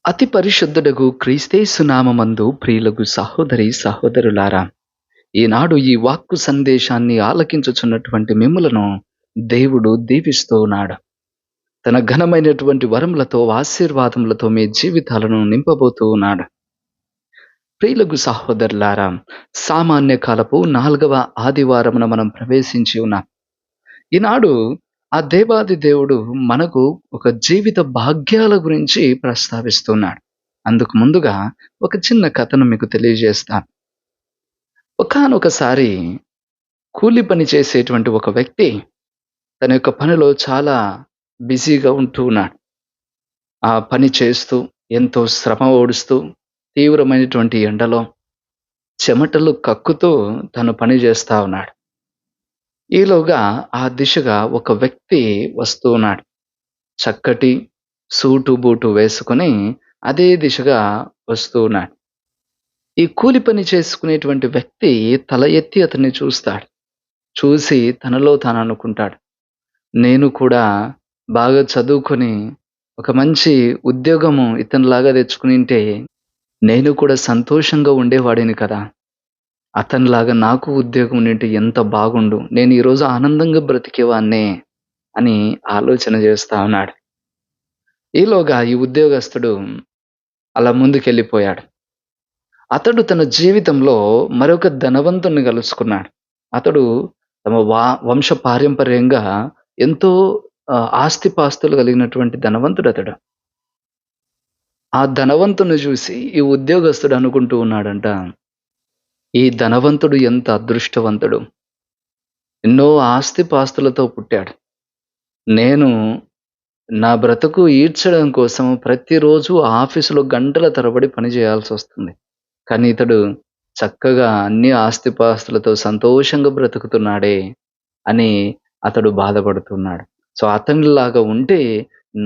అతి పరిశుద్ధుడగు క్రీస్తేసు నామమందు ప్రియులగు సహోదరి సహోదరులారా, ఈనాడు ఈ వాక్కు సందేశాన్ని ఆలకించుచున్నటువంటి మిమ్ములను దేవుడు దీవిస్తూ ఉన్నాడు. తన ఘనమైనటువంటి వరములతో ఆశీర్వాదములతో మీ జీవితాలను నింపబోతూ ఉన్నాడు. ప్రియులగు సహోదరులారా, సామాన్య కాలపు 4వ ఆదివారమున మనం ప్రవేశించి ఉన్నాం. ఈనాడు ఆ దేవాది దేవుడు మనకు ఒక జీవిత భాగ్యాల గురించి ప్రస్తావిస్తున్నాడు. అందుకు ముందుగా ఒక చిన్న కథను మీకు తెలియజేస్తాను. ఒకానొకసారి కూలి పని చేసేటువంటి ఒక వ్యక్తి తన యొక్క పనిలో చాలా బిజీగా ఉంటూ ఉన్నాడు. ఆ పని చేస్తూ ఎంతో శ్రమ ఓడుస్తూ తీవ్రమైనటువంటి ఎండలో చెమటలు కక్కుతూ తను పని చేస్తా ఉన్నాడు. ఈలోగా ఆ దిశగా ఒక వ్యక్తి వస్తూ ఉన్నాడు. చక్కటి సూటు బూటు వేసుకొని అదే దిశగా వస్తూ ఉన్నాడు. ఈ కూలి పని చేసుకునేటువంటి వ్యక్తి తల ఎత్తి అతన్ని చూస్తాడు. చూసి తనలో తాను అనుకుంటాడు, నేను కూడా బాగా చదువుకొని ఒక మంచి ఉద్యోగము ఇతనిలాగా తెచ్చుకునింటే నేను కూడా సంతోషంగా ఉండేవాడిని కదా! అతనిలాగా నాకు ఉద్యోగం ఉండింటే ఎంత బాగుండు. నేను ఈరోజు ఆనందంగా బ్రతికేవాడినే అని ఆలోచన చేస్తా ఉన్నాడు. ఈలోగా ఈ ఉద్యోగస్తుడు అలా ముందుకెళ్ళిపోయాడు. అతడు తన జీవితంలో మరొక ధనవంతుడిని కలుసుకున్నాడు. అతడు తమ వంశపారంపర్యంగా ఎంతో ఆస్తిపాస్తులు కలిగినటువంటి ధనవంతుడతడు. ఆ ధనవంతుడిని చూసి ఈ ఉద్యోగస్తుడు అనుకుంటూ ఉన్నాడంట, ఈ ధనవంతుడు ఎంత అదృష్టవంతుడు. ఎన్నో ఆస్తిపాస్తులతో పుట్టాడు. నేను నా బ్రతుకు ఈడ్చడం కోసం ప్రతిరోజు ఆఫీసులో గంటల తరబడి పని చేయాల్సొస్తుంది. కానీ ఇతడు చక్కగా అన్ని ఆస్తిపాస్తులతో సంతోషంగా బ్రతుకుతున్నాడే అని అతడు బాధపడుతున్నాడు. సో, అతనిలాగా ఉంటే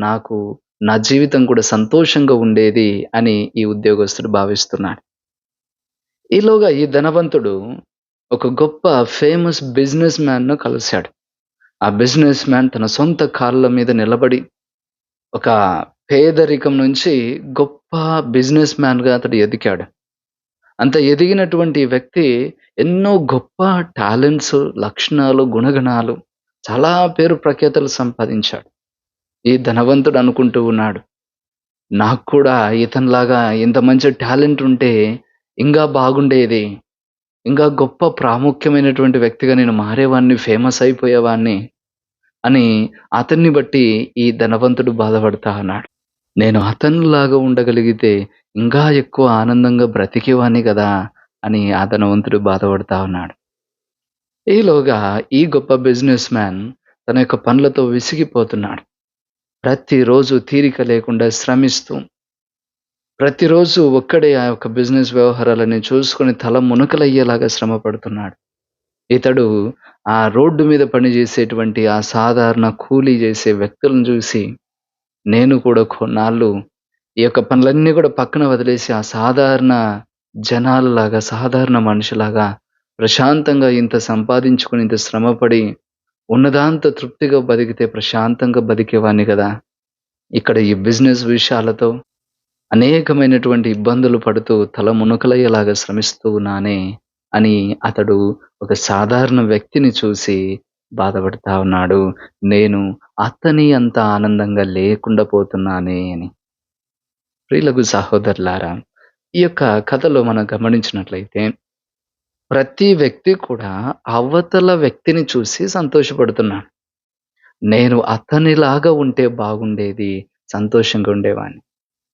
నాకు నా జీవితం కూడా సంతోషంగా ఉండేది అని ఈ ఉద్యోగస్తుడు భావిస్తున్నాడు. ఈలోగా ఈ ధనవంతుడు ఒక గొప్ప ఫేమస్ బిజినెస్ మ్యాన్‌ను కలిసాడు. ఆ బిజినెస్ మ్యాన్ తన సొంత కాళ్ళ మీద నిలబడి ఒక పేదరికం నుంచి గొప్ప బిజినెస్ మ్యాన్‌గా అతడు ఎదిగాడు. అంత ఎదిగినటువంటి వ్యక్తి ఎన్నో గొప్ప టాలెంట్స్, లక్షణాలు, గుణగణాలు, చాలా పేరు ప్రఖ్యాతలు సంపాదించాడు. ఈ ధనవంతుడు అనుకుంటూ ఉన్నాడు, నాకు కూడా ఇతనిలాగా ఇంత మంచి టాలెంట్ ఉంటే ఇంకా బాగుండేది. ఇంకా గొప్ప ప్రాముఖ్యమైనటువంటి వ్యక్తిగా నేను మారేవాడిని, ఫేమస్ అయిపోయేవాడిని అని అతన్ని బట్టి ఈ ధనవంతుడు బాధపడతా ఉన్నాడు. నేను అతనిలాగా ఉండగలిగితే ఇంకా ఎక్కువ ఆనందంగా బ్రతికేవాడిని గదా! అని ఆ ధనవంతుడు బాధపడతా ఉన్నాడు. ఈలోగా ఈ గొప్ప బిజినెస్ మ్యాన్ తన యొక్క పనులతో విసిగిపోతున్నాడు. ప్రతిరోజు తీరిక లేకుండా శ్రమిస్తూ, ప్రతిరోజు ఒక్కడే ఆ యొక్క బిజినెస్ వ్యవహారాలన్నీ చూసుకొని తల మునకలయ్యేలాగా శ్రమ పడుతున్నాడు. ఇతడు ఆ రోడ్డు మీద పనిచేసేటువంటి ఆ సాధారణ కూలీ చేసే వ్యక్తులను చూసి, నేను కూడా కొన్నాళ్ళు ఈ యొక్క పనులన్నీ కూడా పక్కన వదిలేసి ఆ సాధారణ జనాలలాగా, సాధారణ మనిషిలాగా ప్రశాంతంగా ఇంత సంపాదించుకొని, ఇంత శ్రమపడి ఉన్నదాంతో తృప్తిగా బతికితే ప్రశాంతంగా బతికేవాడిని గదా! ఇక్కడ ఈ బిజినెస్ విషయాలతో అనేకమైనటువంటి ఇబ్బందులు పడుతూ తల మునకలయ్యేలాగా శ్రమిస్తూ ఉన్నానే అని అతడు ఒక సాధారణ వ్యక్తిని చూసి బాధపడతా ఉన్నాడు. నేను అతని అంత ఆనందంగా లేకుండా పోతున్నానే అని. ప్రియులకు సహోదరులారా, ఈ యొక్క కథలో మనం గమనించినట్లయితే ప్రతి వ్యక్తి కూడా అవతల వ్యక్తిని చూసి సంతోషపడుతున్నాడు. నేను అతనిలాగా ఉంటే బాగుండేది, సంతోషంగా ఉండేవాడిని.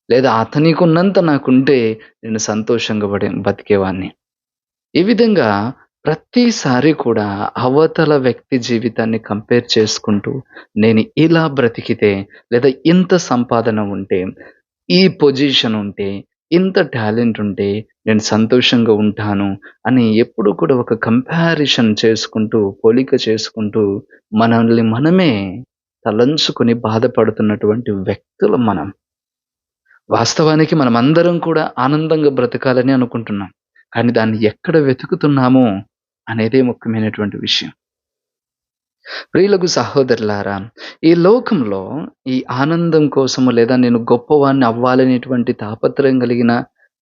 లేదా అతనికున్నంత నాకుంటే నేను సంతోషంగా బతికేవాడిని. ఈ విధంగా ప్రతిసారి కూడా అవతల వ్యక్తి జీవితాన్ని కంపేర్ చేసుకుంటూ, నేను ఇలా బ్రతికితే లేదా ఇంత సంపాదన ఉంటే, ఈ పొజిషన్ ఉంటే, ఇంత టాలెంట్ ఉంటే నేను సంతోషంగా ఉంటాను అని ఎప్పుడూ కూడా ఒక కంపారిజన్ చేసుకుంటూ, పోలిక చేసుకుంటూ మనల్ని మనమే తలంచుకొని బాధపడుతున్నటువంటి వ్యక్తులం మనం. వాస్తవానికి మనమందరం కూడా ఆనందంగా బ్రతకాలని అనుకుంటున్నాం. కానీ దాన్ని ఎక్కడ వెతుకుతున్నామో అనేదే ముఖ్యమైనటువంటి విషయం. ప్రియులకు సహోదరులారా, ఈ లోకంలో ఈ ఆనందం కోసము లేదా నేను గొప్పవాడిని అవ్వాలనేటువంటి తాపత్రయం కలిగిన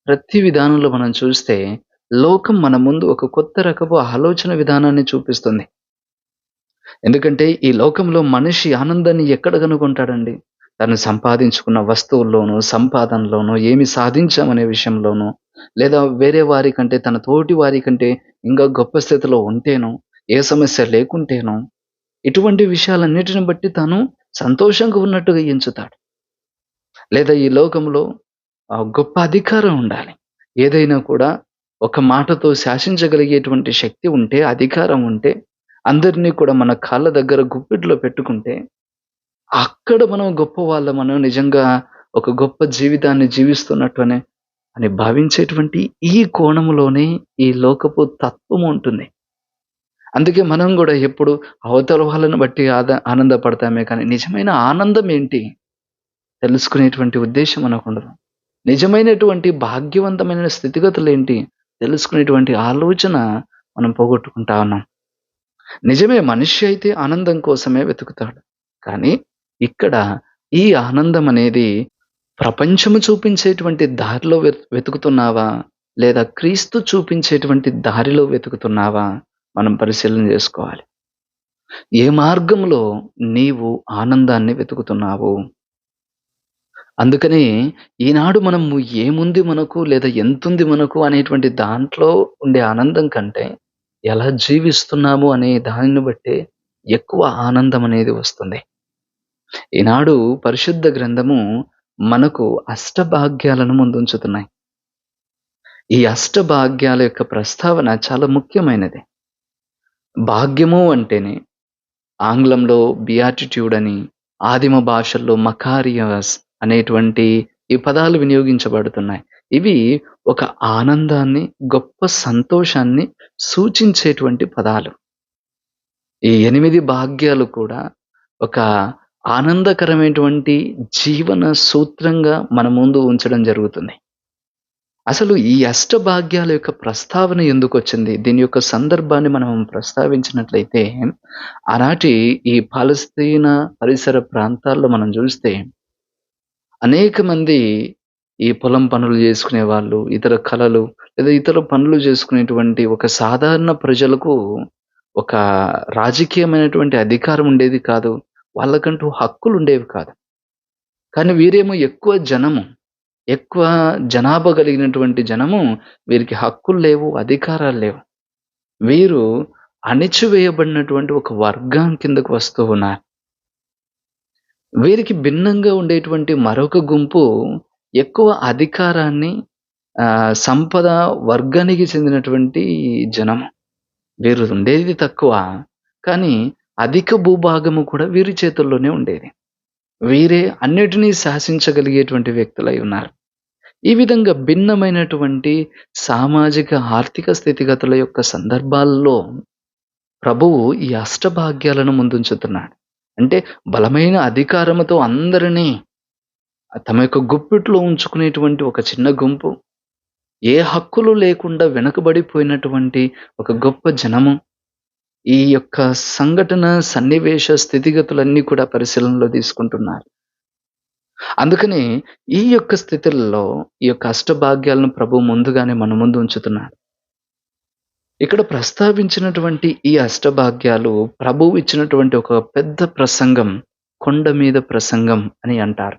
ప్రతి విధానంలో మనం చూస్తే, లోకం మన ముందు ఒక కొత్త రకపు ఆలోచన విధానాన్ని చూపిస్తుంది. ఎందుకంటే ఈ లోకంలో మనిషి ఆనందాన్ని ఎక్కడ కనుగొంటాడండి? తను సంపాదించుకున్న వస్తువుల్లోనో, సంపాదనలోనో, ఏమి సాధించామనే విషయంలోనో, లేదా వేరే వారి కంటే తన తోటి వారి కంటే ఇంకా గొప్ప స్థితిలో ఉంటేనో, ఏ సమస్య లేకుంటేనో, ఇటువంటి విషయాలన్నిటిని బట్టి తాను సంతోషంగా ఉన్నట్టుగా ఎంచుతాడు. లేదా ఈ లోకంలో గొప్ప అధికారం ఉండాలి. ఏదైనా కూడా ఒక మాటతో శాసించగలిగేటువంటి శక్తి ఉంటే, అధికారం ఉంటే, అందరిని కూడా మన కాళ్ళ దగ్గర గుప్పిట్లో పెట్టుకుంటే, అక్కడ మనం గొప్పవాళ్ళమనో, నిజంగా ఒక గొప్ప జీవితాన్ని జీవిస్తున్నట్టు అని భావించేటువంటి ఈ కోణంలోనే ఈ లోకపు తత్వం ఉంటుంది. అందుకే మనం గూడా ఎప్పుడు అవతల వాళ్ళని బట్టి ఆనందపడతామే కానీ, నిజమైన ఆనందం ఏంటి? తెలుసుకునేటువంటి ఉద్దేశ్యం మనకుండదు. నిజమైనటువంటి భాగ్యవంతమైన స్థితిగతులేంటి? తెలుసుకునేటువంటి ఆలోచన మనం పోగొట్టుకుంటా ఉన్నాం. నిజమే, మనిషి అయితే ఆనందం కోసమే వెతుకుతాడు. కానీ ఇక్కడ ఈ ఆనందం అనేది ప్రపంచము చూపించేటువంటి దారిలో వెతుకుతున్నావా? లేదా క్రీస్తు చూపించేటువంటి దారిలో వెతుకుతున్నావా? మనం పరిశీలన జేసుకోవాలి. ఏ మార్గంలో నీవు ఆనందాన్ని వెతుకుతున్నావు? అందుకనే ఈనాడు మనము ఏముంది మనకు లేదా ఎంతుంది మనకు అనేటువంటి దాంట్లో ఉండే ఆనందం కంటే, ఎలా జీవిస్తున్నాము అనే దానిని బట్టే ఎక్కువ ఆనందం అనేది వస్తుంది. ఈనాడు పరిశుద్ధ గ్రంథము మనకు అష్టభాగ్యాలను ముందుంచుతున్నాయి. ఈ అష్టభాగ్యాల యొక్క ప్రస్తావన చాలా ముఖ్యమైనది. భాగ్యము అంటేనే ఆంగ్లంలో బియాటిట్యూడ్ అని, ఆదిమ భాషల్లో మకారియస్ అనేటువంటి ఈ పదాలు వినియోగించబడుతున్నాయి. ఇవి ఒక ఆనందాన్ని, గొప్ప సంతోషాన్ని సూచించేటువంటి పదాలు. ఈ 8 భాగ్యాలు కూడా ఒక ఆనందకరమైనటువంటి జీవన సూత్రంగా మన ముందు ఉంచడం జరుగుతుంది. అసలు ఈ అష్టభాగ్యాల యొక్క ప్రస్తావన ఎందుకొచ్చింది? దీని యొక్క సందర్భాన్ని మనం ప్రస్తావించినట్లయితే, ఆనాటి ఈ పాలస్తీనా పరిసర ప్రాంతాల్లో మనం జూస్తే, అనేక మంది ఈ పొలం పనులు జేసుకునేవాళ్ళు, ఇతర కళలు లేదా ఇతర పనులు జేసుకునేటువంటి ఒక సాధారణ ప్రజలకు ఒక రాజకీయమైనటువంటి అధికారం ఉండేది కాదు. వాళ్ళకంటూ హక్కులుండేవి కాదు. కానీ వీరేమో ఎక్కువ జనాభా కలిగినటువంటి జనము, వీరికి హక్కులు లేవు, అధికారాలు లేవు. వీరు అణిచివేయబడినటువంటి ఒక వర్గం కిందకు వస్తూ ఉన్నారు. వీరికి భిన్నంగా ఉండేటువంటి మరొక గుంపు ఎక్కువ అధికారాన్ని, సంపద వర్గానికి చెందినటువంటి జనము. వీరు ఉండేది తక్కువ. కానీ అధిక భూభాగము కూడా వీరి చేతుల్లోనే ఉండేది. వీరే అన్నిటినీ శాసించగలిగేటువంటి వ్యక్తులై ఉన్నారు. ఈ విధంగా భిన్నమైనటువంటి సామాజిక, ఆర్థిక స్థితిగతుల యొక్క సందర్భాల్లో ప్రభువు ఈ అష్టభాగ్యాలను ముందుంచుతున్నాడు. అంటే బలమైన అధికారముతో అందరినీ తమ యొక్క గుప్పిట్లో ఉంచుకునేటువంటి ఒక చిన్న గుంపు, ఏ హక్కులు లేకుండా వెనుకబడిపోయినటువంటి ఒక గొప్ప జనము, ఈ యొక్క సంఘటన, సన్నివేశ స్థితిగతులన్నీ కూడా పరిశీలనలో తీసుకుంటున్నారు. అందుకని ఈ యొక్క స్థితుల్లో ఈ యొక్క అష్టభాగ్యాలను ప్రభువు ముందుగానే మన ముందు ఉంచుతున్నాడు. ఇక్కడ ప్రస్తావించినటువంటి ఈ అష్టభాగ్యాలు ప్రభువు ఇచ్చినటువంటి ఒక పెద్ద ప్రసంగం, కొండ మీద ప్రసంగం అని అంటారు.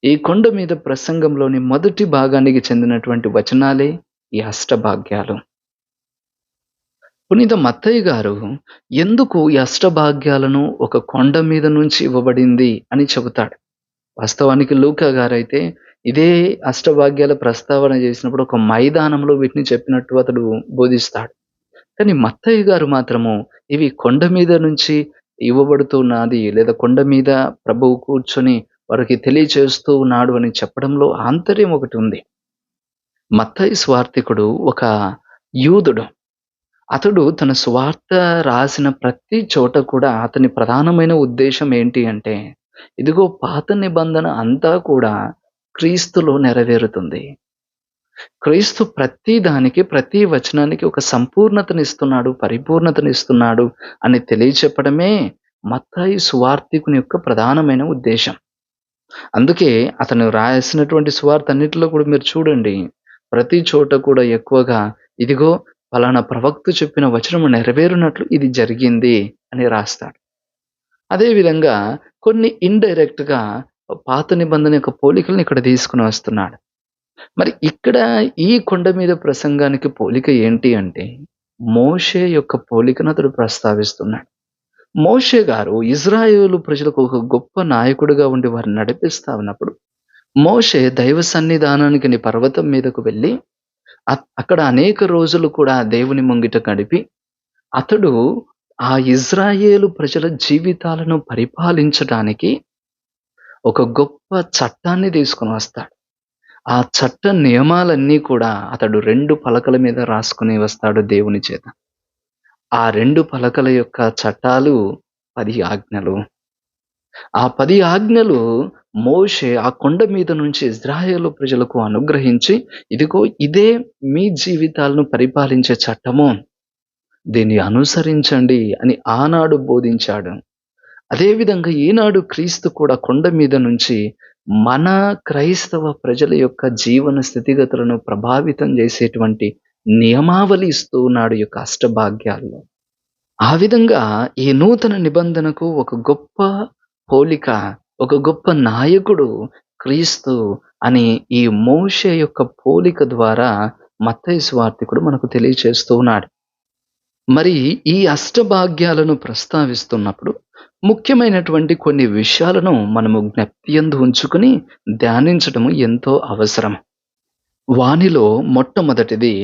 ఈ కొండ మీద ప్రసంగంలోని మొదటి భాగానికి చెందినటువంటి వచనాలే ఈ అష్టభాగ్యాలు. పునీత మత్తయి గారు ఎందుకు ఈ అష్టభాగ్యాలను ఒక కొండ మీద నుంచి ఇవ్వబడింది అని చెబుతాడు. వాస్తవానికి లూకా గారైతే ఇదే అష్టభాగ్యాల ప్రస్తావన చేసినప్పుడు ఒక మైదానంలో వీటిని చెప్పినట్టు అతడు బోధిస్తాడు. కానీ మత్తయి గారు మాత్రము ఇవి కొండ మీద నుంచి ఇవ్వబడుతున్నది, లేదా కొండ మీద ప్రభువు కూర్చొని వారికి తెలియచేస్తూ ఉన్నాడు అని చెప్పడంలో ఆంతర్యం ఒకటి ఉంది. మత్తయి స్వార్థికుడు ఒక యూదుడు. అతడు తన సువార్త రాసిన ప్రతి చోట కూడా అతని ప్రధానమైన ఉద్దేశం ఏంటి అంటే, ఇదిగో పాత నిబంధన అంతా కూడా క్రీస్తులో నెరవేరుతుంది. క్రీస్తు ప్రతి దానికి, ప్రతి వచనానికి ఒక సంపూర్ణతనిస్తున్నాడు, పరిపూర్ణతనిస్తున్నాడు అని తెలియచెప్పడమే మత్తయి సువార్తికుని యొక్క ప్రధానమైన ఉద్దేశం. అందుకే అతను రాసినటువంటి సువార్త అన్నిటిలో కూడా మీరు చూడండి, ప్రతి చోట కూడా ఎక్కువగా ఇదిగో పలానా ప్రవక్త చెప్పిన వచనము నెరవేరునట్లు ఇది జరిగింది అని రాస్తాడు. అదే విధంగా కొన్ని ఇండైరెక్ట్‌గా పాత నిబంధన యొక్క పోలికలను ఇక్కడ తీసుకొని వస్తున్నాడు. మరి ఇక్కడ ఈ కొండ మీద ప్రసంగానికి పోలిక ఏంటి అంటే, మోషే యొక్క పోలికను అతడు ప్రస్తావిస్తున్నాడు. మోషే గారు ఇజ్రాయేలు ప్రజలకు ఒక గొప్ప నాయకుడిగా ఉండి వారిని నడిపిస్తా ఉన్నప్పుడు, మోషే దైవ సన్నిధానానికి పర్వతం మీదకు వెళ్ళి, అక్కడ అనేక రోజులు కూడా దేవుని ముంగిట గడిపి, అతడు ఆ ఇజ్రాయేలు ప్రజల జీవితాలను పరిపాలించడానికి ఒక గొప్ప చట్టాన్ని తీసుకొని వస్తాడు. ఆ చట్ట నియమాలన్నీ కూడా అతడు 2 పలకల మీద రాసుకొని వస్తాడు దేవుని చేత. ఆ 2 పలకల యొక్క చట్టాలు 10 ఆజ్ఞలు. ఆ 10 ఆజ్ఞలు మోషే ఆ కొండ మీద నుంచి ఇజ్రాయేలు ప్రజలకు అనుగ్రహించి, ఇదిగో ఇదే మీ జీవితాలను పరిపాలించే చట్టము. దీన్ని అనుసరించండి అని ఆనాడు బోధించాడు. అదే విధంగా ఈనాడు క్రీస్తు కూడా కొండ మీద నుంచి మన క్రైస్తవ ప్రజల యొక్క జీవన స్థితిగతులను ప్రభావితం చేసేటువంటి నియమావళి ఇస్తూ ఉన్నాడు ఈ యొక్క అష్టభాగ్యాల్లో. ఆ విధంగా ఈ నూతన నిబంధనకు ఒక గొప్ప పోలిక, ఒక గొప్ప నాయకుడు క్రీస్తు అని ఈ మోషే యొక్క పోలిక ద్వారా మత్తయి సువార్తికుడు మనకు తెలియచేస్తూ ఉన్నాడు. మరి ఈ అష్టభాగ్యాలను ప్రస్తావిస్తున్నప్పుడు ముఖ్యమైనటువంటి కొన్ని విషయాలను మనము జ్ఞప్తియందు ఉంచుకుని ధ్యానించటము ఎంతో అవసరం. వానిలో మొట్టమొదటిది,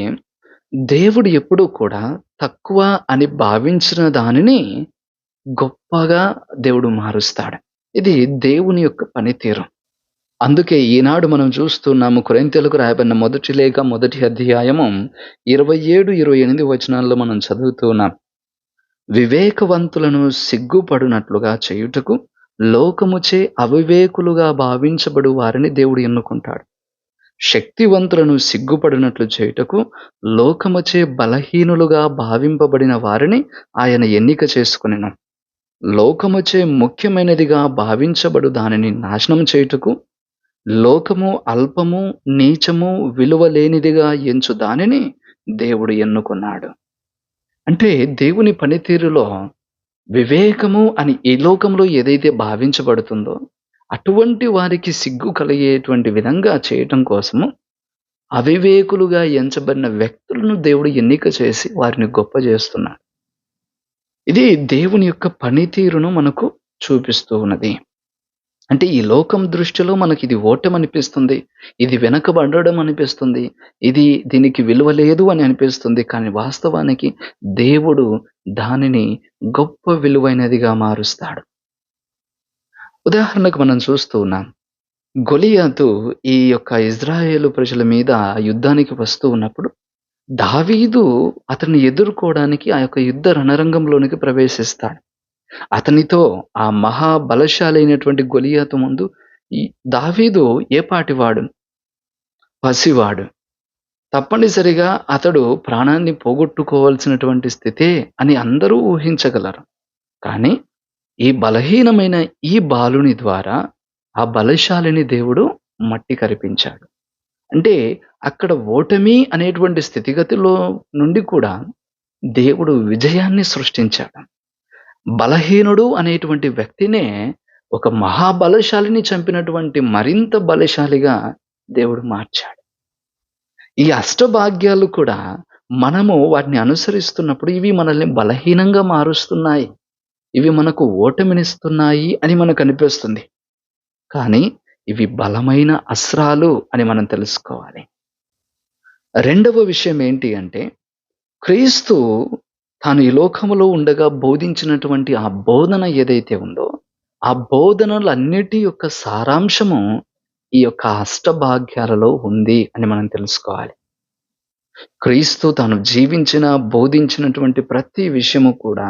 దేవుడు ఎప్పుడూ కూడా తక్కువ అని భావించిన దానిని గొప్పగా దేవుడు మారుస్తాడు. ఇది దేవుని యొక్క పనితీరు. అందుకే ఈనాడు మనం చూస్తున్నాము, కొరింథీయులకు రాయబడిన మొదటి లేఖ మొదటి అధ్యాయము 27, 28 వచనాల్లో మనం చదువుతున్నాం. వివేకవంతులను సిగ్గుపడునట్లుగా చేయుటకు లోకముచే అవివేకులుగా భావించబడు వారిని దేవుడు ఎన్నుకుంటాడు. శక్తివంతులను సిగ్గుపడినట్లు చేయుటకు లోకముచే బలహీనులుగా భావింపబడిన వారిని ఆయన ఎన్నిక చేసుకొనెను. లోకముచే ముఖ్యమైనదిగా భావించబడు దానిని నాశనం చేయుటకు లోకము అల్పము, నీచము, విలువ లేనిదిగా ఎంచు దానిని దేవుడు ఎన్నుకున్నాడు. అంటే దేవుని పనితీరులో వివేకము అని ఈ లోకంలో ఏదైతే భావించబడుతుందో అటువంటి వారికి సిగ్గు కలిగేటువంటి విధంగా చేయటం కోసము అవివేకులుగా ఎంచబడిన వ్యక్తులను దేవుడు ఎన్నిక చేసి వారిని గొప్ప చేస్తున్నాడు. ఇది దేవుని యొక్క పనితీరును మనకు చూపిస్తూ ఉన్నది. అంటే ఈ లోకం దృష్టిలో మనకిది ఓటమనిపిస్తుంది. ఇది వెనకబడడం అనిపిస్తుంది. దీనికి విలువ లేదు అని అనిపిస్తుంది. కానీ వాస్తవానికి దేవుడు దానిని గొప్ప విలువైనదిగా మారుస్తాడు. ఉదాహరణకు మనం చూస్తూ ఉన్నాం. గొలియాతు ఈ యొక్క ఇజ్రాయేలు ప్రజల మీద యుద్ధానికి వస్తూ ఉన్నప్పుడు దావీదు అతన్ని ఎదుర్కోవడానికి ఆ యొక్క యుద్ధ రణరంగంలోనికి ప్రవేశిస్తాడు. అతనితో ఆ మహాబలశాలి అయినటువంటి గొలియాతు ముందు ఈ దావీదు ఏ పాటివాడు? పసివాడు. తప్పనిసరిగా అతడు ప్రాణాన్ని పోగొట్టుకోవాల్సినటువంటి స్థితే అని అందరూ ఊహించగలరు. కానీ ఈ బలహీనమైన ఈ బాలుని ద్వారా ఆ బలశాలిని దేవుడు మట్టి కరిపించాడు. అంటే అక్కడ ఓటమి అనేటువంటి స్థితిగతిలో నుండి కూడా దేవుడు విజయాన్ని సృష్టించాడు. బలహీనుడు అనేటువంటి వ్యక్తినే ఒక మహాబలశాలిని చంపినటువంటి మరింత బలశాలిగా దేవుడు మార్చాడు. ఈ అష్టభాగ్యాలు కూడా మనము వాటిని అనుసరిస్తున్నప్పుడు ఇవి మనల్ని బలహీనంగా మారుస్తున్నాయి. ఇవి మనకు ఓటమినిస్తున్నాయి అని మనకు అనిపిస్తుంది. కానీ ఇవి బలమైన అస్త్రాలు అని మనం తెలుసుకోవాలి. రెండవ విషయం ఏంటి అంటే, క్రీస్తు తాను ఈ లోకములో ఉండగా బోధించినటువంటి ఆ బోధన ఏదైతే ఉందో, ఆ బోధనలన్నిటి యొక్క సారాంశము ఈ యొక్క అష్టభాగ్యాలలో ఉంది అని మనం తెలుసుకోవాలి. క్రీస్తు తాను జీవించిన, బోధించినటువంటి ప్రతి విషయము కూడా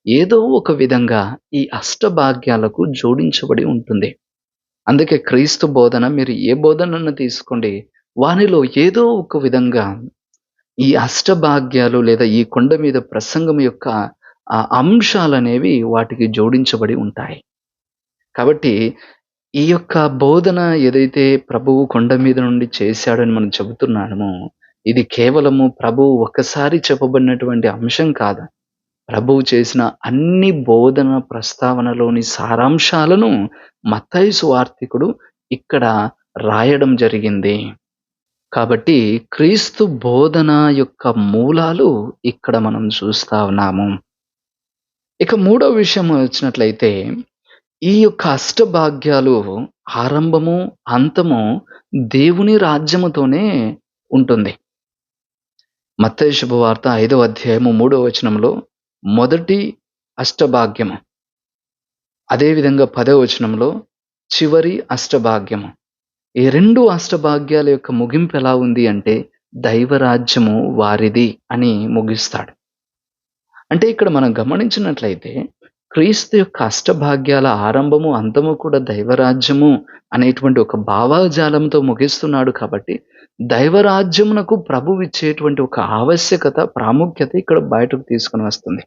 ఏదో ఒక విధంగా ఈ అష్టభాగ్యాలకు జోడించబడి ఉంటుంది. అందుకే క్రీస్తు బోధన మీరు ఏ బోధనను తీసుకోండి, వానిలో ఏదో ఒక విధంగా ఈ అష్టభాగ్యాలు లేదా ఈ కొండ మీద ప్రసంగం యొక్క అంశాలనేవి వాటికి జోడించబడి ఉంటాయి. కాబట్టి ఈ యొక్క బోధన ఏదైతే ప్రభువు కొండ మీద నుండి చేశాడని మనం చెబుతున్నామో, ఇది కేవలము ప్రభువు ఒక్కసారి చెప్పబడినటువంటి అంశం కాదు. ప్రభువు చేసిన అన్ని బోధన ప్రస్తావనలోని సారాంశాలను మత్తయి సువార్తికుడు ఇక్కడ రాయడం జరిగింది. కాబట్టి క్రీస్తు బోధన యొక్క మూలాలు ఇక్కడ మనం చూస్తా ఉన్నాము. ఇక మూడో విషయం వచ్చినట్లయితే, ఈ యొక్క అష్టభాగ్యాలు ఆరంభము, అంతము దేవుని రాజ్యముతోనే ఉంటుంది. మత్తయి శుభవార్త 5వ అధ్యాయము 3వ వచనంలో మొదటి అష్టభాగ్యము, అదేవిధంగా 10వ వచనంలో చివరి అష్టభాగ్యము. ఈ 2 అష్టభాగ్యాల యొక్క ముగింపు ఎలా ఉంది అంటే, దైవరాజ్యము వారిది అని ముగిస్తాడు. అంటే ఇక్కడ మనం గమనించినట్లయితే క్రీస్తు యొక్క అష్టభాగ్యాల ఆరంభము, అంతము కూడా దైవరాజ్యము అనేటువంటి ఒక భావజాలంతో ముగిస్తున్నాడు కాబట్టి, దైవరాజ్యమునకు ప్రభువు ఇచ్చేటువంటి ఒక ఆవశ్యకత, ప్రాముఖ్యత ఇక్కడ బయటకు తీసుకొని వస్తుంది.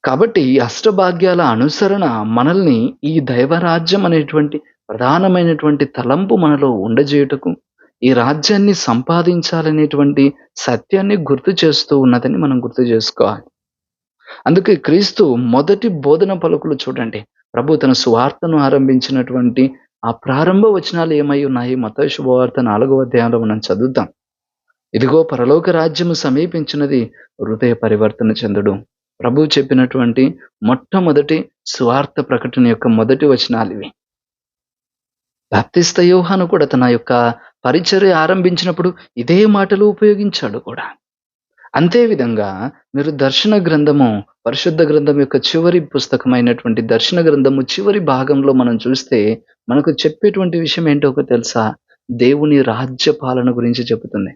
కాబట్టి ఈ అష్టభాగ్యాల అనుసరణ మనల్ని ఈ దైవరాజ్యం అనేటువంటి ప్రధానమైనటువంటి తలంపు మనలో ఉండజేయుటకు, ఈ రాజ్యాన్ని సంపాదించాలనేటువంటి సత్యాన్ని గుర్తు చేస్తూ ఉన్నదని మనం గుర్తు చేసుకోవాలి. అందుకే క్రీస్తు మొదటి బోధన పలుకులు చూడండి. ప్రభు తన సువార్తను ఆరంభించినటువంటి ఆ ప్రారంభ వచనాలు ఏమై ఉన్నాయి? మత్తయి శుభవార్త 4వ అధ్యాయంలో మనం చదువుతాం. ఇదిగో పరలోక రాజ్యము సమీపించినది, హృదయ పరివర్తన చెందుడు. ప్రభువు చెప్పినటువంటి మొట్టమొదటి సువార్త ప్రకటన యొక్క మొదటి వచనాలివి. బాప్తిస్త యోహాను కూడా తన యొక్క పరిచర్య ఆరంభించినప్పుడు ఇదే మాటలు ఉపయోగించాడు కూడా. అంతే విధంగా మీరు దర్శన గ్రంథము, పరిశుద్ధ గ్రంథం యొక్క చివరి పుస్తకమైనటువంటి దర్శన గ్రంథము చివరి భాగంలో మనం చూస్తే మనకు చెప్పేటువంటి విషయం ఏంటో తెలుసా? దేవుని రాజ్య పాలన గురించి చెబుతుంది.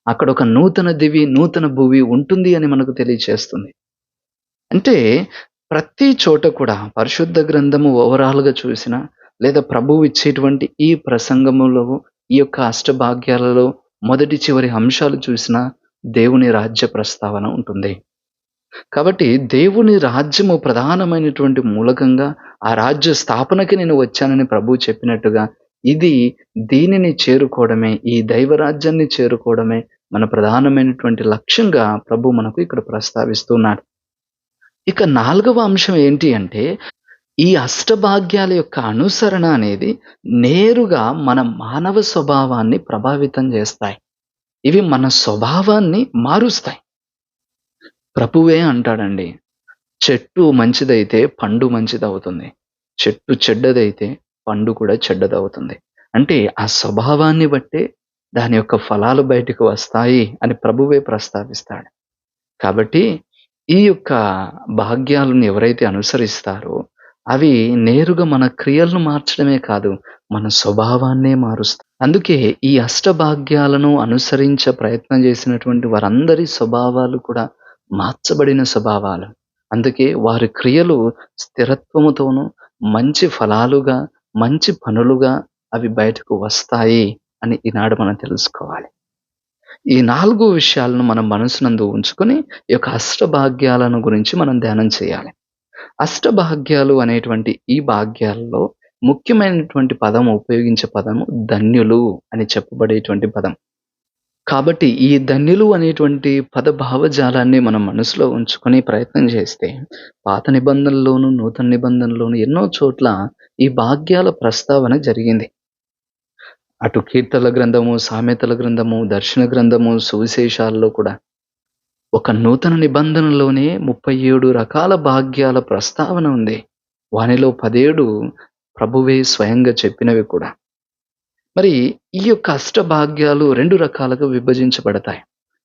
అక్కడ ఒక నూతన దివి, నూతన భువి ఉంటుంది అని మనకు తెలియచేస్తుంది. అంటే ప్రతి చోట కూడా పరిశుద్ధ గ్రంథము ఓవరాల్‌గా చూసినా, లేదా ప్రభువు ఇచ్చేటువంటి ఈ ప్రసంగములో, ఈ యొక్క అష్టభాగ్యాలలో మొదటి చివరి అంశాలు చూసినా దేవుని రాజ్య ప్రస్తావన ఉంటుంది. కాబట్టి దేవుని రాజ్యము ప్రధానమైనటువంటి మూలకంగా, ఆ రాజ్య స్థాపనకి నేను వచ్చానని ప్రభువు చెప్పినట్టుగా, దీనిని చేరుకోవడమే, ఈ దైవరాజ్యాన్ని చేరుకోవడమే మన ప్రధానమైనటువంటి లక్ష్యంగా ప్రభు మనకు ఇక్కడ ప్రస్తావిస్తున్నాడు. ఇక 4వ అంశం ఏంటి అంటే, ఈ అష్టభాగ్యాల యొక్క అనుసరణ అనేది నేరుగా మన మానవ స్వభావాన్ని ప్రభావితం చేస్తాయి. ఇవి మన స్వభావాన్ని మారుస్తాయి. ప్రభువే అంటాడండి, చెట్టు మంచిదైతే పండు మంచిదవుతుంది. చెట్టు చెడ్డదైతే పండు కూడా చెడ్డదవుతుంది. అంటే ఆ స్వభావాన్ని బట్టే దాని యొక్క ఫలాలు బయటకు వస్తాయి అని ప్రభువే ప్రస్తావిస్తాడు. కాబట్టి ఈ యొక్క భాగ్యాలను ఎవరైతే అనుసరిస్తారో అవి నేరుగా మన క్రియలను మార్చడమే కాదు, మన స్వభావాన్నే మారుస్తాయి. అందుకే ఈ అష్టభాగ్యాలను అనుసరించే ప్రయత్నం చేసినటువంటి వారందరి స్వభావాలు కూడా మార్చబడిన స్వభావాలు. అందుకే వారి క్రియలు స్థిరత్వముతోనూ, మంచి ఫలాలుగా, మంచి పనులుగా అవి బయటకు వస్తాయి అని ఈనాడు మనం తెలుసుకోవాలి. ఈ 4 విషయాలను మనం మనసునందు ఉంచుకొని ఈ యొక్క అష్టభాగ్యాలను గురించి మనం ధ్యానం చేయాలి. అష్టభాగ్యాలు అనేటువంటి ఈ భాగ్యాలలో ముఖ్యమైనటువంటి పదం, ఉపయోగించే పదము ధన్యులు అని చెప్పబడేటువంటి పదం. కాబట్టి ఈ ధన్యులు అనేటువంటి పద భావజాలాన్ని మనం మనసులో ఉంచుకొని ప్రయత్నం చేస్తే, పాత నిబంధనలోను, నూతన నిబంధనలోను ఎన్నో చోట్ల ఈ భాగ్యాల ప్రస్తావన జరిగింది. అటు కీర్తనల గ్రంథము, సామెతల గ్రంథము, దర్శన గ్రంథము, సువిశేషాల్లో కూడా ఒక నూతన నిబంధనలోనే 37 రకాల భాగ్యాల ప్రస్తావన ఉంది. వానిలో 17 ప్రభువే స్వయంగా చెప్పినవి కూడా. మరి ఈ యొక్క అష్టభాగ్యాలు 2 రకాలుగా విభజించబడతాయి.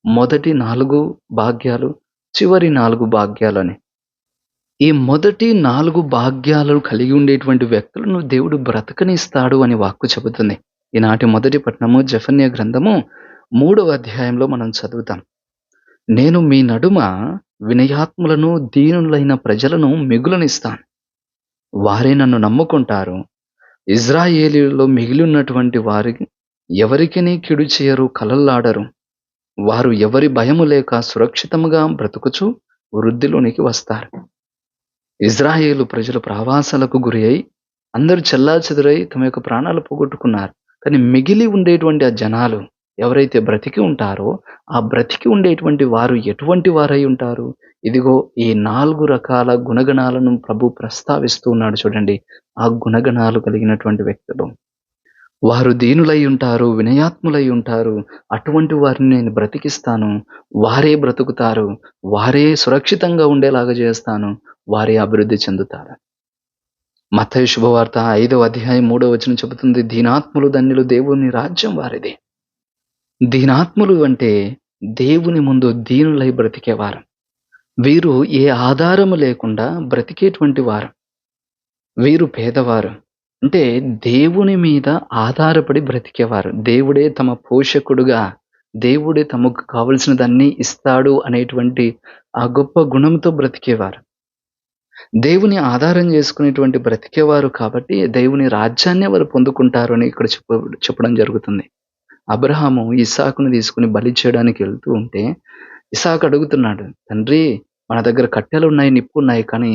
మొదటి 4 భాగ్యాలు, చివరి 4 భాగ్యాలని. ఈ మొదటి 4 భాగ్యాలను కలిగి ఉండేటువంటి వ్యక్తులను దేవుడు బ్రతకనిస్తాడు అని వాక్కు చెబుతుంది. ఈనాటి మొదటి పట్టణము జెఫన్యా గ్రంథము 3వ అధ్యాయంలో మనం చదువుతాం. నేను మీ నడుమ వినయాత్ములను, దీనులైన ప్రజలను మిగులనిస్తాను. వారే నన్ను నమ్ముకుంటారు. ఇజ్రాయేలీయులలో మిగిలి ఉన్నటువంటి వారికి ఎవరికినీ కీడు చేయరు, కలల్లాడరు. వారు ఎవరి భయము లేక సురక్షితముగా బ్రతుకుచు వృద్ధిలోనికి వస్తారు. ఇజ్రాయేలు ప్రజలు ప్రవాసాలకు గురి అయి అందరూ చెల్లాచెదురై తమ యొక్క ప్రాణాలు పోగొట్టుకున్నారు. కానీ మిగిలి ఉండేటువంటి ఆ జనాలు ఎవరైతే బ్రతికి ఉంటారో, ఆ బ్రతికి ఉండేటువంటి వారు ఎటువంటి వారై ఉంటారు? ఇదిగో ఈ 4 రకాల గుణగణాలను ప్రభు ప్రస్తావిస్తూ ఉన్నాడు చూడండి. ఆ గుణగణాలు కలిగినటువంటి వ్యక్తులు. వారు దీనులై ఉంటారు, వినయాత్ములై ఉంటారు. అటువంటి వారిని నేను బ్రతికిస్తాను. వారే బ్రతుకుతారు. వారే సురక్షితంగా ఉండేలాగా చేస్తాను. వారే అభివృద్ధి చెందుతారు. మత్తయి శుభవార్త 5వ అధ్యాయం 3వ వచనం చెబుతుంది, దీనాత్ములు ధన్యులు, దేవుని రాజ్యం వారిది. దీనాత్ములు అంటే దేవుని ముందు దీనులై బ్రతికేవారు. వీరు ఏ ఆధారము లేకుండా బ్రతికేటువంటి వారు. వీరు పేదవారు. అంటే దేవుని మీద ఆధారపడి బ్రతికేవారు. దేవుడే తమ పోషకుడుగా, దేవుడే తమకు కావలసినదన్నీ ఇస్తాడు అనేటువంటి ఆ గొప్ప గుణంతో బ్రతికేవారు. దేవుని ఆధారం చేసుకునేటువంటి బ్రతికేవారు కాబట్టి దేవుని రాజ్యాన్నే వారు పొందుకుంటారు అని ఇక్కడ చెప్పడం జరుగుతుంది. అబ్రహాము ఇస్సాకును తీసుకొని బలి చేయడానికి వెళ్తూ ఉంటే, ఇస్సాకు అడుగుతున్నాడు, తండ్రి మన దగ్గర కట్టెలున్నాయి, నిప్పున్నాయి, కానీ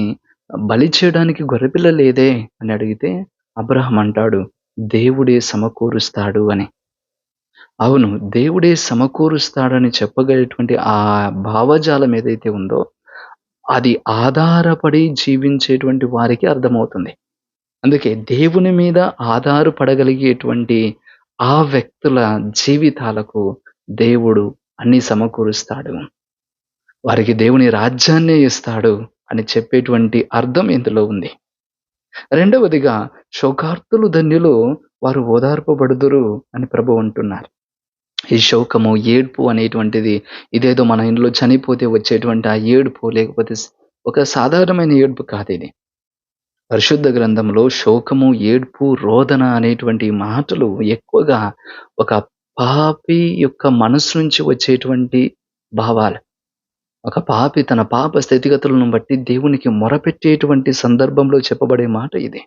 బలి చేయడానికి గొర్రెపిల్ల లేదే అని అడిగితే, అబ్రహాం అంటాడు, దేవుడే సమకూరుస్తాడు అని. అవును, దేవుడే సమకూరుస్తాడని చెప్పగలిగేటువంటి ఆ భావజాలం ఏదైతే ఉందో, అది ఆధారపడి జీవించేటువంటి వారికి అర్థమవుతుంది. అందుకే దేవుని మీద ఆధారపడగలిగేటువంటి ఆ వ్యక్తుల జీవితాలకు దేవుడు అన్నీ సమకూరుస్తాడు. వారికి దేవుని రాజ్యాన్నే ఇస్తాడు అని చెప్పేటువంటి అర్థం ఇందులో ఉంది. రెండవదిగా శోకార్తులు ధన్యులు, వారు ఓదార్పబడుదురు అని ప్రభువు అంటున్నారు. ఈ శోకము, ఏడ్పు అనేటువంటిది ఇదేదో మన ఇంట్లో చనిపోతే వచ్చేటువంటి ఆ ఏడుపు, లేకపోతే ఒక సాధారణమైన ఏడుపు కాదిది. పరిశుద్ధ గ్రంథంలో శోకము, ఏడ్పు, రోదన అనేటువంటి మాటలు ఎక్కువగా ఒక పాపి యొక్క మనస్సు నుంచి వచ్చేటువంటి భావాలు. ఒక పాపి తన పాప స్థితిగతులను బట్టి దేవునికి మొరపెట్టేటువంటి సందర్భంలో చెప్పబడే మాట ఇది.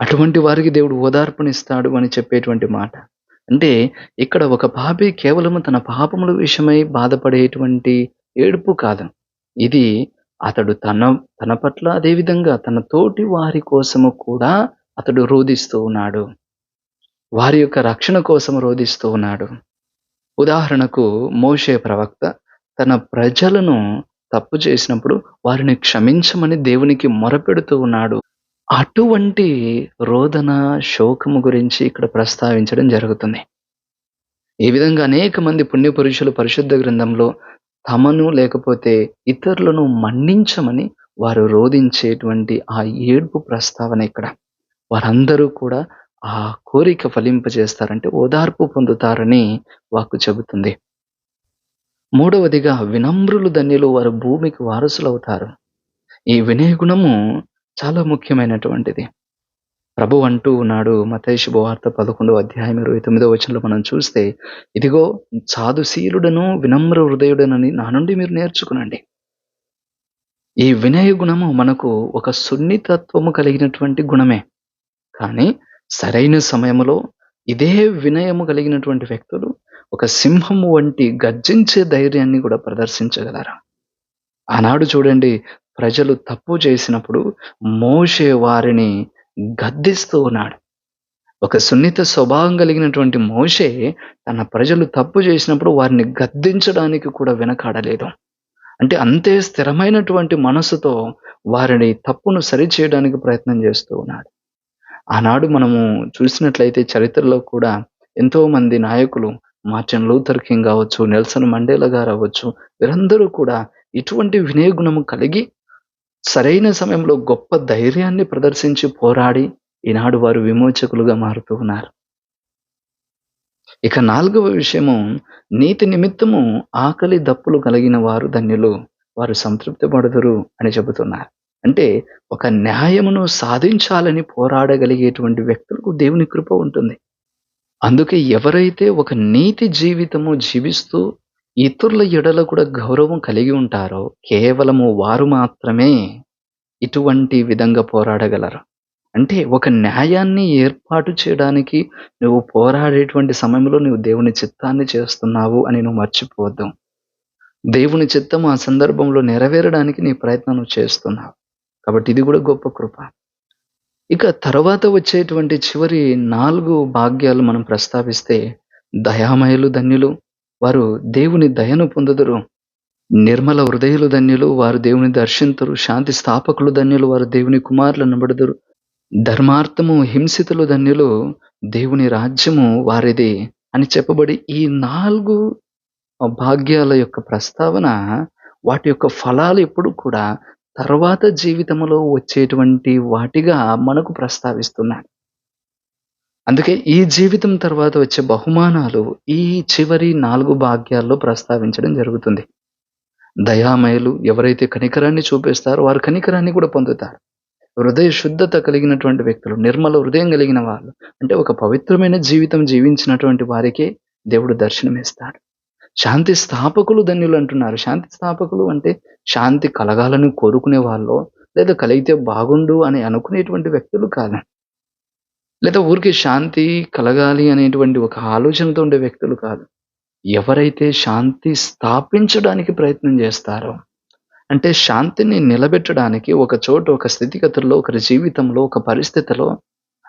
అటువంటి వారికి దేవుడు ఓదార్పునిస్తాడు అని చెప్పేటువంటి మాట. అంటే ఇక్కడ ఒక పాపి కేవలము తన పాపముల విషయమై బాధపడేటువంటి ఏడుపు కాదు. ఇది అతడు తన పట్ల, అదే విధంగా తన తోటి వారి కోసము కూడా అతడు రోదిస్తూ ఉన్నాడు. వారి యొక్క రక్షణ కోసం రోదిస్తూ ఉన్నాడు. ఉదాహరణకు మోషే ప్రవక్త తన ప్రజలను తప్పు చేసినప్పుడు వారిని క్షమించమని దేవునికి మొరపెడుతూ ఉన్నాడు. అటువంటి రోదన, శోకము గురించి ఇక్కడ ప్రస్తావించడం జరుగుతుంది. ఈ విధంగా అనేక మంది పుణ్యపురుషులు పరిశుద్ధ గ్రంథంలో తమను లేకపోతే ఇతరులను మన్నించమని వారు రోదించేటువంటి ఆ ఏడ్పు ప్రస్తావన ఇక్కడ. వారందరూ కూడా ఆ కోరిక ఫలింపజేస్తారంటే ఓదార్పు పొందుతారని వాక్కు చెబుతుంది. మూడవదిగా వినమ్రులు ధన్యులు, వారు భూమికి వారసులవుతారు. ఈ వినయ గుణము చాలా ముఖ్యమైనటువంటిది. ప్రభువు అంటూ ఉన్నాడు మత్తయి శుభవార్త 11వ అధ్యాయం 29వ వచనంలో మనం చూస్తే, ఇదిగో సాధుశీలుడను వినమ్ర హృదయుడనని నా నుండి మీరు నేర్చుకునండి. ఈ వినయ గుణము మనకు ఒక సున్నితత్వము కలిగినటువంటి గుణమే. కానీ సరైన సమయంలో ఇదే వినయము కలిగినటువంటి వ్యక్తులు ఒక సింహము వంటి గర్జించే ధైర్యాన్ని కూడా ప్రదర్శించగలరు. ఆనాడు చూడండి, ప్రజలు తప్పు చేసినప్పుడు మోషే వారిని గద్దిస్తూ ఉన్నాడు. ఒక సున్నిత స్వభావం కలిగినటువంటి మోషే తన ప్రజలు తప్పు చేసినప్పుడు వారిని గద్దించడానికి కూడా వెనకాడలేదు. అంటే అంతే స్థిరమైనటువంటి మనసుతో వారిని తప్పును సరిచేయడానికి ప్రయత్నం చేస్తూ ఉన్నాడు. ఆనాడు మనము చూసినట్లయితే చరిత్రలో కూడా ఎంతో మంది నాయకులు, మార్టిన్ లూథర్ కింగ్ కావచ్చు, నెల్సన్ మండేలా గారు అవ్వచ్చు, వీరందరూ కూడా ఇటువంటి వినయ గుణము కలిగి సరైన సమయంలో గొప్ప ధైర్యాన్ని ప్రదర్శించి పోరాడి ఈనాడు వారు విమోచకులుగా మారుతూ ఉన్నారు. ఇక 4వ విషయము, నీతి నిమిత్తము ఆకలి దప్పులు కలిగిన వారు ధన్యులు, వారు సంతృప్తి పడుదురు అని చెబుతున్నారు. అంటే ఒక న్యాయమును సాధించాలని పోరాడగలిగేటువంటి వ్యక్తులకు దేవుని కృప ఉంటుంది. అందుకే ఎవరైతే ఒక నీతి జీవితము జీవిస్తూ ఇతరుల ఎడల కూడా గౌరవం కలిగి ఉంటారో కేవలము వారు మాత్రమే ఇటువంటి విధంగా పోరాడగలరు. అంటే ఒక న్యాయాన్ని ఏర్పాటు చేయడానికి నువ్వు పోరాడేటువంటి సమయంలో నువ్వు దేవుని చిత్తాన్ని చేస్తున్నావు అని నువ్వు మర్చిపోవద్దు. దేవుని చిత్తం ఆ సందర్భంలో నెరవేరడానికి నీ ప్రయత్నం నువ్వు చేస్తున్నావు. కాబట్టి ఇది గూడా గొప్ప కృప. ఇక తర్వాత వచ్చేటువంటి చివరి 4 భాగ్యాలు మనం ప్రస్తావిస్తే, దయామయులు ధన్యులు, వారు దేవుని దయను పొందుదురు. నిర్మల హృదయులు ధన్యులు, వారు దేవుని దర్శింతురు. శాంతి స్థాపకులు ధన్యులు, వారు దేవుని కుమారులనబడుదురు. ధర్మార్థము హింసితులు ధన్యులు, దేవుని రాజ్యము వారిది అని చెప్పబడి ఈ 4 భాగ్యాల యొక్క ప్రస్తావన, వాటి యొక్క ఫలాలు ఎప్పుడు కూడా తర్వాత జీవితంలో వచ్చేటువంటి వాటిగా మనకు ప్రస్తావిస్తున్నాడు. అందుకే ఈ జీవితం తర్వాత వచ్చే బహుమానాలు ఈ చివరి 4 భాగ్యాల్లో ప్రస్తావించడం జరుగుతుంది. దయామయులు ఎవరైతే కనికరాన్ని చూపిస్తారో వారు కనికరాన్ని కూడా పొందుతారు. హృదయ శుద్ధత కలిగినటువంటి వ్యక్తులు, నిర్మల హృదయం కలిగిన వాళ్ళు, అంటే ఒక పవిత్రమైన జీవితం జీవించినటువంటి వారికే దేవుడు దర్శనమిస్తాడు. శాంతి స్థాపకులు ధన్యులు అంటున్నారు. శాంతి స్థాపకులు అంటే శాంతి కలగాలని కోరుకునే వాళ్ళో, లేదా కలిగితే బాగుండు అని అనుకునేటువంటి వ్యక్తులు కాదు. లేదా ఊరికే శాంతి కలగాలి అనేటువంటి ఒక ఆలోచనతో ఉండే వ్యక్తులు కాదు. ఎవరైతే శాంతి స్థాపించడానికి ప్రయత్నం చేస్తారో, అంటే శాంతిని నిలబెట్టడానికి ఒక చోట, ఒక స్థితిగతుల్లో, ఒకరి జీవితంలో, ఒక పరిస్థితిలో,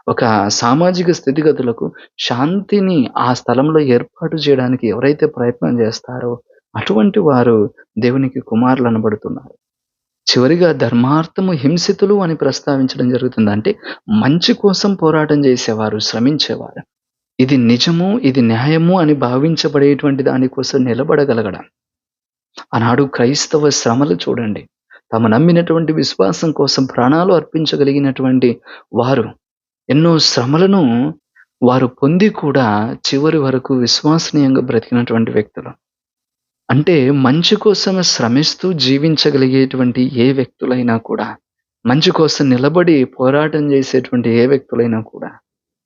ఒక సామాజిక స్థితిగతులకు శాంతిని ఆ స్థలంలో ఏర్పాటు చేయడానికి ఎవరైతే ప్రయత్నం చేస్తారో, అటువంటి వారు దేవునికి కుమారులనబడుతున్నారు. చివరిగా ధర్మార్థము హింసితులు అని ప్రస్తావించడం జరుగుతుంది. అంటే మంచి కోసం పోరాటం చేసేవారు, శ్రమించేవారు. ఇది నిజము, ఇది న్యాయము అని భావించబడేటువంటి దాని కోసం నిలబడగలగడం. ఆనాడు క్రైస్తవ శ్రమలు చూడండి. తాము నమ్మినటువంటి విశ్వాసం కోసం ప్రాణాలు అర్పించగలిగినటువంటి వారు, ఎన్నో శ్రమలను వారు పొంది కూడా చివరి వరకు విశ్వసనీయంగా బ్రతికినటువంటి వ్యక్తులు. అంటే మంచి కోసమే శ్రమిస్తూ జీవించగలిగేటువంటి ఏ వ్యక్తులైనా కూడా, మంచి కోసం నిలబడి పోరాటం చేసేటువంటి ఏ వ్యక్తులైనా కూడా,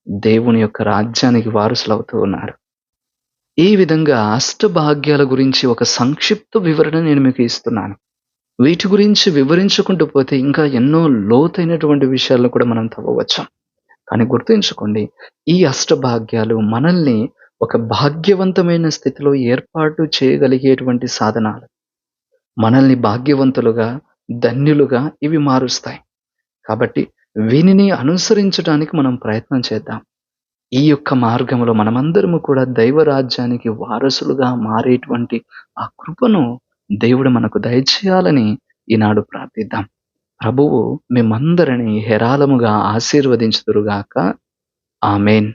దేవుని యొక్క రాజ్యానికి వారసులవుతూ ఉన్నారు. ఈ విధంగా అష్టభాగ్యాల గురించి ఒక సంక్షిప్త వివరణ నేను మీకు ఇస్తున్నాను. వీటి గురించి వివరించుకుంటూ పోతే ఇంకా ఎన్నో లోతైనటువంటి విషయాలను కూడా మనం తవ్వవచ్చు. కానీ గుర్తుంచుకోండి, ఈ అష్టభాగ్యాలు మనల్ని ఒక భాగ్యవంతమైన స్థితిలో ఏర్పాటు చేయగలిగేటువంటి సాధనాలు. మనల్ని భాగ్యవంతులుగా, ధన్యులుగా ఇవి మారుస్తాయి. కాబట్టి వీనిని అనుసరించడానికి మనం ప్రయత్నం చేద్దాం. ఈ యొక్క మార్గంలో మనమందరము కూడా దైవ రాజ్యానికి వారసులుగా మారేటువంటి ఆ కృపను దేవుడు మనకు దయచేయాలని ఈనాడు ప్రార్థిద్దాం. ప్రభువు మిమ్మందరిని హేరాళముగా ఆశీర్వదించుదురుగాక. ఆమేన్.